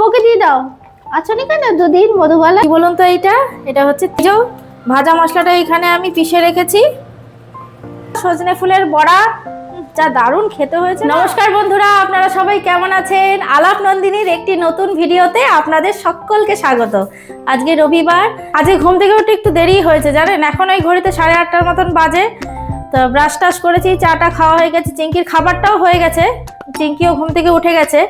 বকে দিয়ে দাও। আচ্ছা নি কেন দুদিন মধুবালা কি বলুন তো এটা হচ্ছে ভাজা মশলাটা এখানে আমি পিষে রেখেছি। সজনে ফুলের বড়া, যা দারুণ খেতে হয়েছে। নমস্কার বন্ধুরা, আপনারা সবাই কেমন আছেন? আলাপ নন্দিনীর একটি নতুন ভিডিওতে আপনাদের সকলকে স্বাগত। আজকে রবিবার, আজকে ঘুম থেকে উঠে একটু দেরি হয়েছে জানেন। এখন ওই ঘড়িতে 8:30টার মতন বাজে। তো ব্রাশ টাশ করেছি, চাটা খাওয়া হয়ে গেছে, চিঙ্কির খাবারটাও হয়ে গেছে, চিঙ্কিও ঘুম থেকে উঠে গেছে।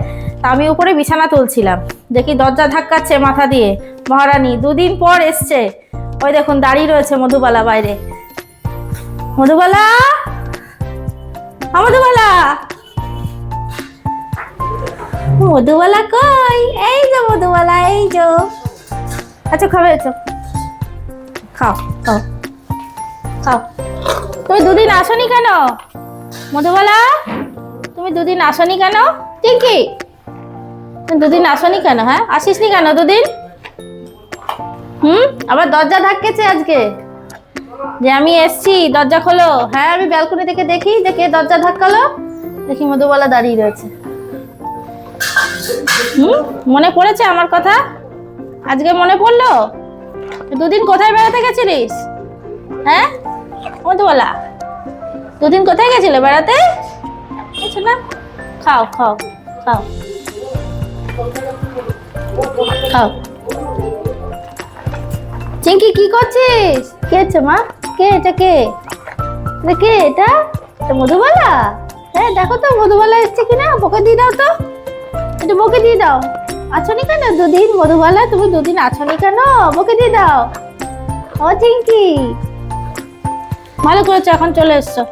তা আমি উপরে বিছানা তুলছিলাম, দেখি দরজা ধাক্কাচ্ছে মাথা দিয়ে মহারানী। দুদিন পর এসছে। ওই দেখুন দাঁড়িয়ে রয়েছে মধুবালা বাইরে। মধুবালা, মধুবালা, মধুবালা কই? এই যে মধুবালা, এই যে। আচ্ছা খাবে, খাও খাও খাও। তুমি দুদিন আসনি কেন মধুবালা? তুমি দুদিন আসনি কেন? টিঙ্কি, তুমি দুদিন আসনি কেন? হ্যাঁ, আসিসনি কেন দুদিন? আবার দরজা ধাক্কেছে আজকে যে আমি এসছি, দরজা খোলো। হ্যাঁ, আমি ব্যালকনি থেকে দেখি যে কে দরজা ধাক্কালো। দেখি মধুবালা দাঁড়িয়ে রয়েছে। মনে পড়েছে আমার কথা? আজকে মনে পড়লো? দুদিন কোথায় বেড়াতে গেছিলিস? হ্যাঁ মধুবালা, দুদিন কোথায় গেছিলে বেড়াতে? কিছু না, খাও খাও খাও খাও। চিঙ্কি কি করছিস? কে আছে মা? কে এটা? কে কে এটা? মধুবালা? হ্যাঁ দেখো তো মধুবালা এসছে কিনা, বকে দিয়ে দাও তো, একটু বকে দিয়ে দাও। আছনি কেন দুদিন মধুবালা? তুমি দুদিন আছনি কেন? বকে দিয়ে দাও। ও চিঙ্কি, ভালো করেছো, এখন চলে এসছো।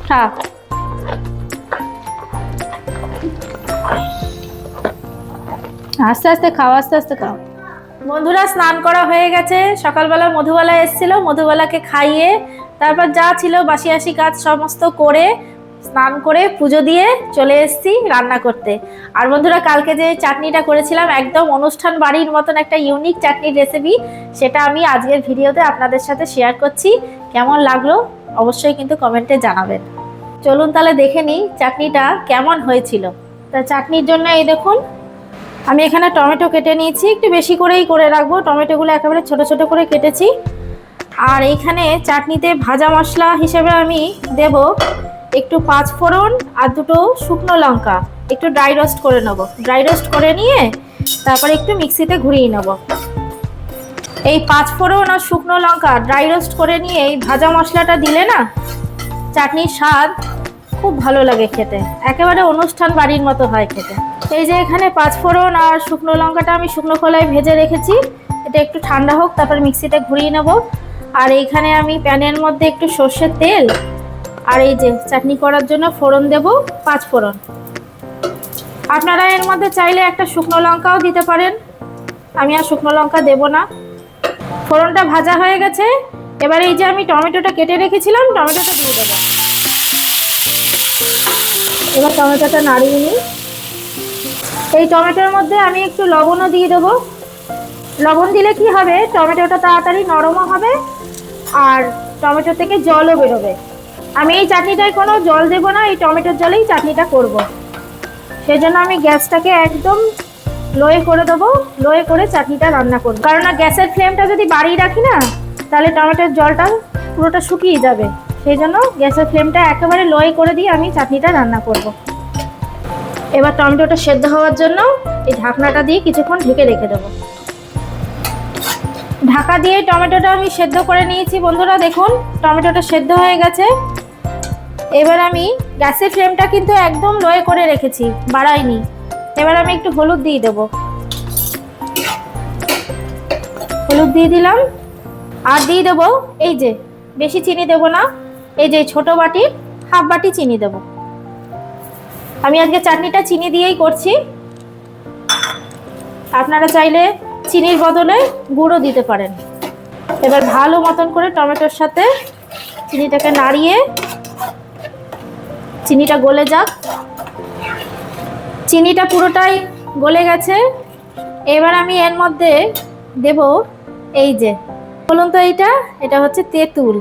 হ্যাঁ, আস্তে আস্তে খাও, আস্তে আস্তে খাও। বন্ধুরা, স্নান করা হয়ে গেছে। সকালবেলা মধুবালা এসেছিল, মধুবালাকে খাইয়ে তারপর যা ছিল বাসি আসি কাজ সমস্ত করে স্নান করে পুজো দিয়ে চলে এসেছি রান্না করতে। আর বন্ধুরা, কালকে যে চাটনিটা করেছিলাম একদম অনুষ্ঠান বাড়ির মতন একটা ইউনিক চাটনির রেসিপি, সেটা আমি আজকের ভিডিওতে আপনাদের সাথে শেয়ার করছি। কেমন লাগলো অবশ্যই কিন্তু কমেন্টে জানাবেন। চলুন তাহলে দেখে নিই চাটনিটা কেমন হয়েছিল। তা চাটনির জন্য এই দেখুন, আমি এখানে টমেটো কেটে নিয়েছি, একটু বেশি করেই করে রাখবো। টমেটোগুলো একেবারে ছোট ছোট করে কেটেছি। আর এইখানে চাটনিতে ভাজা মশলা হিসেবে আমি দেব একটু 5 ফোড়ন আর 2টো শুকনো লঙ্কা, একটু ড্রাই রোস্ট করে নেব। ড্রাই রোস্ট করে নিয়ে তারপর একটু মিক্সিতে ঘুরিয়ে নেব। এই 5 ফোড়ন আর শুকনো লঙ্কা ড্রাই রোস্ট করে নিয়ে এই ভাজা মশলাটা দিলে না, চাটনির স্বাদ খুব ভালো লাগে খেতে, একেবারে অনুষ্ঠান বাড়ির মতো হয় খেতে। এই যে এখানে 5 ফোড়ন আর শুকনো লঙ্কাটা আমি শুকনো খোলায় ভেজে রেখেছি, এটা একটু ঠান্ডা হোক, তারপর মিক্সিতে ঘুরিয়ে নেব। আর এইখানে আমি প্যানের মধ্যে একটু সর্ষের তেল আর এই যে চাটনি করার জন্য ফোড়ন দেব 5 ফোড়ন। আপনারা এর মধ্যে চাইলে একটা শুকনো লঙ্কাও দিতে পারেন, আমি আর শুকনো লঙ্কা দেব না। ফোড়নটা ভাজা হয়ে গেছে। এবার এই যে আমি টমেটোটা কেটে রেখেছিলাম, টমেটোটা দিয়ে দেবো। এবার টমেটোটা নাড়িয়ে নিই। এই টমেটোর মধ্যে আমি একটু লবণও দিয়ে দেবো। লবণ দিলে কি হবে, টমেটোটা তাড়াতাড়ি নরমও হবে আর টমেটো থেকে জলও বেরোবে। আমি এই চাটনিটায় কোনো জল দেব না, এই টমেটোর জলেই চাটনিটা করব। সেই জন্য আমি গ্যাসটাকে একদম লোয়ে করে দেবো, লোয়ে করে চাটনিটা রান্না করব। কারণ না, গ্যাসের ফ্লেমটা যদি বাড়িয়ে রাখি না, তাহলে টমেটোর জলটা পুরোটা শুকিয়ে যাবে। সেই জন্য গ্যাসের ফ্লেমটা একেবারে লোয়ে করে দিয়ে আমি চাটনিটা রান্না করব। এবার টমেটোটা সেদ্ধ হওয়ার জন্য এই ঢাকনাটা দিয়ে কিছুক্ষণ ঢেকে রেখে দেবো। ঢাকা দিয়ে টমেটোটা আমি সেদ্ধ করে নিয়েছি। বন্ধুরা দেখুন, টমেটোটা সেদ্ধ হয়ে গেছে। এবার আমি গ্যাসের ফ্লেমটা কিন্তু একদম লোয়ে করে রেখেছি, বাড়াইনি। এবার আমি একটু হলুদ দিয়ে দেবো। হলুদ দিয়ে দিলাম। আর দিয়ে দেবো এই যে, বেশি চিনি দেবো না, এই যে ছোট বাটির হাফ বাটি চিনি দেবো। আমি আজকে চাটনিটা চিনি দিয়েই করছি, আপনারা চাইলে চিনির বদলে গুঁড়ো দিতে পারেন। এবার ভালো মতন করে টমেটোর সাথে চিনিটাকে নাড়িয়ে চিনিটা গলে যাক। চিনিটা পুরোটাই গলে গেছে। এবার আমি এর মধ্যে দেব এই যে, বলুন তো এটা হচ্ছে তেঁতুল।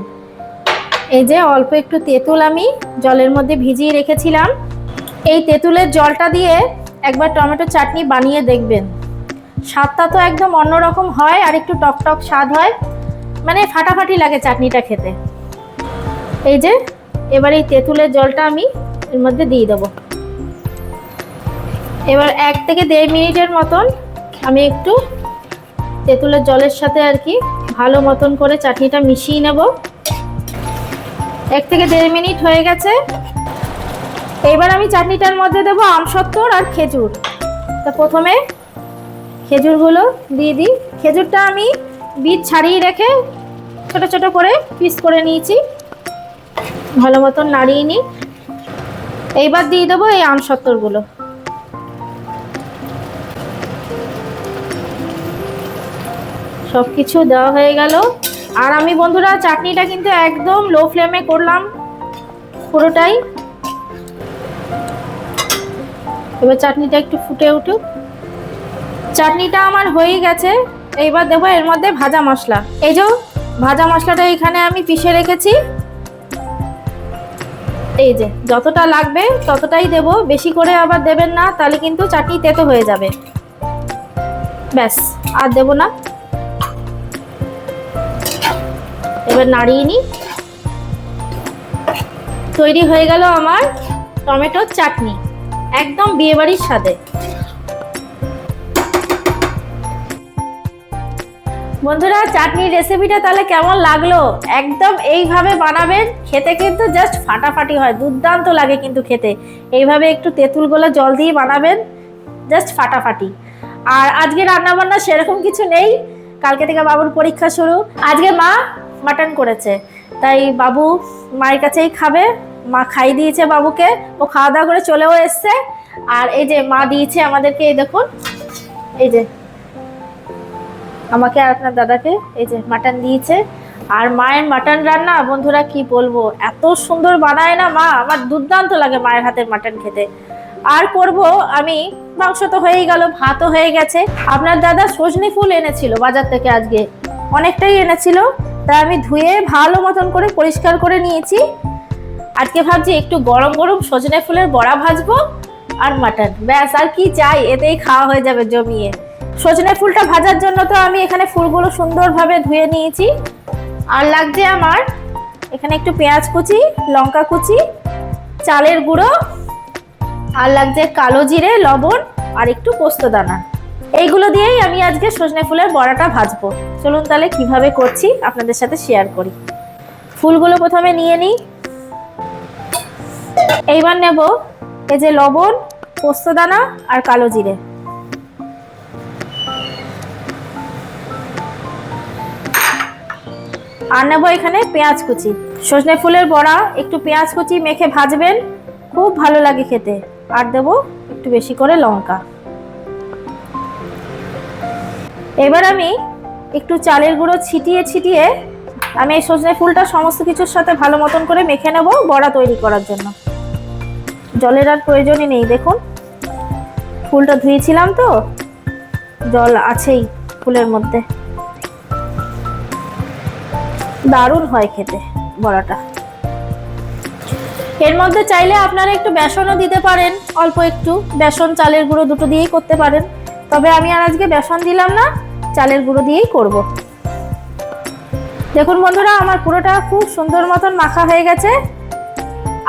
এই যে অল্প একটু তেঁতুল আমি জলের মধ্যে ভিজিয়ে রেখেছিলাম, এই তেঁতুলের জলটা দিয়ে একবার টমেটো চাটনি বানিয়ে দেখবেন। স্বাদটা তো একদম অন্যরকম হয়, আর একটু টক টক স্বাদ হয়, মানে ফাটাফাটি লাগে চাটনিটা খেতে। এই যে এবার এই তেঁতুলের জলটা আমি এর মধ্যে দিয়ে দেবো। এবার 1 থেকে 1.5 মিনিটের মতন আমি একটু তেঁতুলের জলের সাথে আর কি ভালো মতন করে চাটনিটা মিশিয়ে নেব। 1 থেকে 1.5 মিনিট হয়ে গেছে। এইবার আমি চাটনিটার মধ্যে দেবো আমসত্ত্বর আর খেজুর। তো প্রথমে খেজুরগুলো দিয়ে দিই। খেজুরটা আমি বীজ ছাড়িয়ে রেখে ছোট ছোট করে পিস করে নিয়েছি, ভালো মতন নাড়িয়ে নিই। এইবার দিয়ে দেবো এই আমসত্ত্বরগুলো। সব কিছু দেওয়া হয়ে গেল। আর আমি বন্ধুরা চাটনিটা কিন্তু একদম লো ফ্লেমে করলাম পুরোটাই। এবার চাটনিটা একটু ফুটে উঠুক। চাটনিটা আমার হয়ে গেছে। এইবার দেবো এর মধ্যে ভাজা মশলা। এই যে ভাজা মশলাটা এখানে আমি পিষে রেখেছি, এই যে যতটা লাগবে ততটাই দেব, বেশি করে আবার দেবেন না, তাহলে কিন্তু চাটনি তেতো হয়ে যাবে। ব্যাস, আর দেব না। এবার নাড়িয়ে নিই। তৈরি হয়ে গেল আমার টমেটোর চাটনি, একদম বিয়েবাড়ির স্বাদে। বন্ধুরা চাটনির রেসিপিটা তাহলে কেমন লাগলো? একদম এইভাবে বানাবেন, খেতে কিন্তু জাস্ট ফাটাফাটি হয়, দুর্দান্ত লাগে কিন্তু খেতে। এইভাবে একটু তেঁতুল গোলা জল দিয়ে বানাবেন, জাস্ট ফাটাফাটি। আর আজকে রান্নাবান্না সেরকম কিছু নেই, কালকে থেকে বাবুর পরীক্ষা শুরু। আজকে মা মাটন করেছে, তাই বাবু মায়ের কাছেই খাবে। মা খাই দিয়েছে বাবুকে, ও খাওয়া দাওয়া করে চলেও এসছে। আর এই যে মা দিয়েছে আমাদেরকে, এই দেখুন, এই যে আমাকে আর আপনার দাদাকে এই যে মাটন দিয়েছে। আর মায়ের মাটন রান্না বন্ধুরা কি বলবো, এত সুন্দর বানায় না মা, আমার দুর্দান্ত লাগে মায়ের হাতের মাটন খেতে। আর করব আমি, মাংস তো হয়েই গেল, ভাতও হয়ে গেছে। আপনার দাদা সজনে ফুল এনেছিল বাজার থেকে, আজকে অনেকটাই এনেছিল, তাই আমি ধুয়ে ভালো মতন করে পরিষ্কার করে নিয়েছি। আজকে ভাবছি একটু গরম গরম সজনে ফুলের বড়া ভাজবো আর মাটন, ব্যাস আর কি চাই, এতেই খাওয়া হয়ে যাবে জমিয়ে। সজনে ফুলটা ভাজার জন্য তো আমি এখানে ফুলগুলো সুন্দরভাবে ধুয়ে নিয়েছি। আর লাগছে আমার এখানে একটু পেঁয়াজ কুচি, লঙ্কা কুচি, চালের গুঁড়ো, আর লাগছে কালো জিরে, লবণ আর একটু পোস্ত দানা। এইগুলো দিয়েই আমি আজকে সজনে ফুলের বড়াটা ভাজবো। চলুন তাহলে কিভাবে করছি আপনাদের সাথে শেয়ার করি। ফুলগুলো প্রথমে নিয়ে নিই। এইবার নেব এই যে লবণ, পোস্ত দানা আর কালো জিরে। আর নেব এখানে পেঁয়াজ কুচি। সজনে ফুলের বড়া একটু পেঁয়াজ কুচি মেখে ভাজবেন, খুব ভালো লাগে খেতে। আর দেব একটু বেশি করে লঙ্কা। এবার আমি একটু চালের গুঁড়ো ছিটিয়ে ছিটিয়ে আমি এই সজনে ফুলটা সমস্ত কিছুর সাথে ভালো মতন করে মেখে নেব বড়া তৈরি করার জন্য। জলের আর প্রয়োজনই নেই, দেখুন ফুলটা ধুয়েছিলাম তো, জল আছেই ফুলের মধ্যে। দারুণ হয় খেতে বড়াটা। এর মধ্যে চাইলে আপনারা একটু বেসনও দিতে পারেন, অল্প একটু বেসন চালের গুঁড়ো দুটো দিয়েই করতে পারেন, তবে আমি আর আজকে বেসন দিলাম না, চালের গুঁড়ো দিয়েই করব। দেখুন বন্ধুরা আমার পুরোটা খুব সুন্দর মতন মাখা হয়ে গেছে।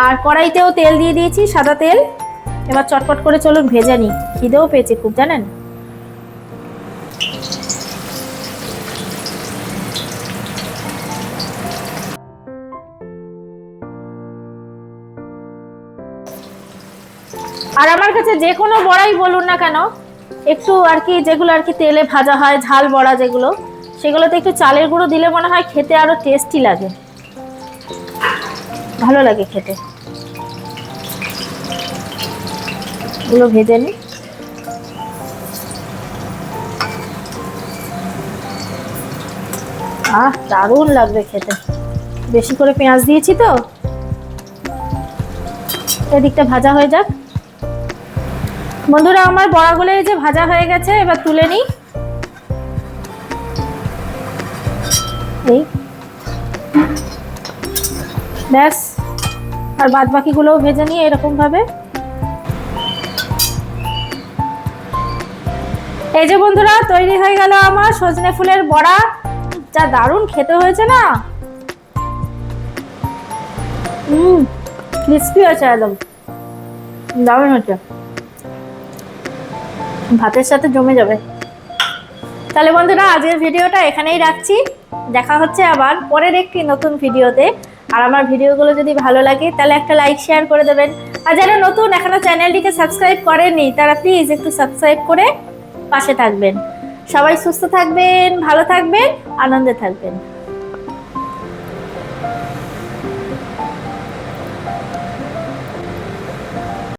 আর কড়াইতেও তেল দিয়ে দিয়েছি, সাদা তেল। এবার চটপট করে চলুন ভেজে নিই, খিদেও পেয়েছে খুব, জানেন। আর আমার কাছে যে কোনো বড়াই বলুন না কেন, একটু আর কি যেগুলো আর কি তেলে ভাজা হয়, ঝাল বড়া যেগুলো, সেগুলোতে একটু চালের গুঁড়ো দিলে মনে হয় খেতে আরো টেস্টি লাগে, ভালো লাগে খেতে। এগুলো ভেজে নিই। দারুণ লাগবে খেতে, বেশি করে পেঁয়াজ দিয়েছি তো। এদিকটা ভাজা হয়ে যাক। বন্ধুরা আমার বড়াগুলো এই যে ভাজা হয়ে গেছে, এবার তুলে নিই। এই ব্যাস, আর বাদ বাকিগুলোও ভেজে নিয়ে এরকমভাবে। এই যে বন্ধুরা, তৈরি হয়ে গেল আমার সজনে ফুলের বড়া। যা দারুণ খেতে হয়েছে না, ক্রিস্পি আছে একদম, দারুণ হচ্ছে, ভাতের সাথে জমে যাবে। তাহলে বন্ধুরা, আজকের ভিডিওটা এখানেই রাখছি। দেখা হচ্ছে আবার পরের একটি নতুন ভিডিওতে। আর আমার ভিডিওগুলো যদি ভালো লাগে তাহলে একটা লাইক শেয়ার করে দেবেন। আর যারা নতুন এখনো চ্যানেলটিকে সাবস্ক্রাইব করেননি তারা প্লিজ একটু সাবস্ক্রাইব করে পাশে থাকবেন। সবাই সুস্থ থাকবেন, ভালো থাকবেন, আনন্দে থাকবেন।